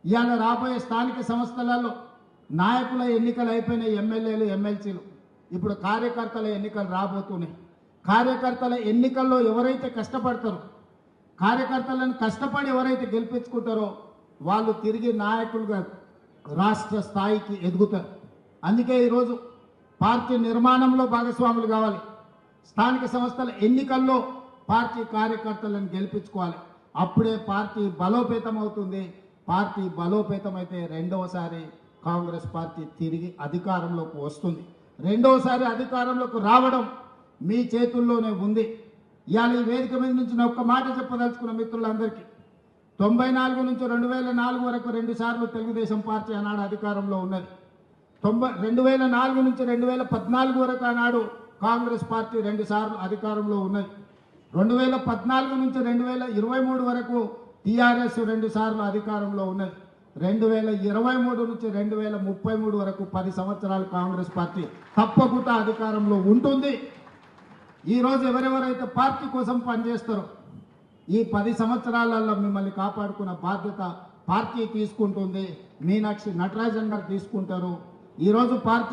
ఇవాళ రాబోయే స్థానిక సంస్థలలో నాయకుల ఎన్నికలు అయిపోయినాయి, ఎమ్మెల్యేలు ఎమ్మెల్సీలు, ఇప్పుడు కార్యకర్తల ఎన్నికలు రాబోతున్నాయి. కార్యకర్తల ఎన్నికల్లో ఎవరైతే కష్టపడతారో, కార్యకర్తలను కష్టపడి ఎవరైతే గెలిపించుకుంటారో వాళ్ళు తిరిగి నాయకులుగా రాష్ట్ర స్థాయికి ఎదుగుతారు. అందుకే ఈరోజు పార్టీ నిర్మాణంలో భాగస్వాములు కావాలి. స్థానిక సంస్థల ఎన్నికల్లో పార్టీ కార్యకర్తలను గెలిపించుకోవాలి. అప్పుడే పార్టీ బలోపేతం అవుతుంది. పార్టీ బలోపేతమైతే రెండవసారి కాంగ్రెస్ పార్టీ తిరిగి అధికారంలోకి వస్తుంది. రెండవసారి అధికారంలోకి రావడం మీ చేతుల్లోనే ఉంది. ఇవాళ ఈ వేదిక మీద నుంచి నేను ఒక్క మాట చెప్పదలుచుకున్న మిత్రులందరికీ, 94 నుంచి 2004 వరకు 2 సార్లు తెలుగుదేశం పార్టీ ఆనాడు అధికారంలో ఉన్నది. 2004 నుంచి 2014 వరకు ఆనాడు కాంగ్రెస్ పార్టీ 2 సార్లు అధికారంలో ఉన్నది. 2014 నుంచి 2023 వరకు టీఆర్ఎస్ 2 సార్లు అధికారంలో ఉన్నది. 2023 నుంచి 2033 వరకు 10 సంవత్సరాలు కాంగ్రెస్ పార్టీ తప్పకుండా అధికారంలో ఉంటుంది. ఈరోజు ఎవరెవరైతే పార్టీ కోసం పనిచేస్తారో ఈ 10 సంవత్సరాలలో మిమ్మల్ని కాపాడుకున్న బాధ్యత పార్టీ తీసుకుంటుంది. మీనాక్షి నటరాజన్ గారు తీసుకుంటారు. ఈరోజు పార్టీ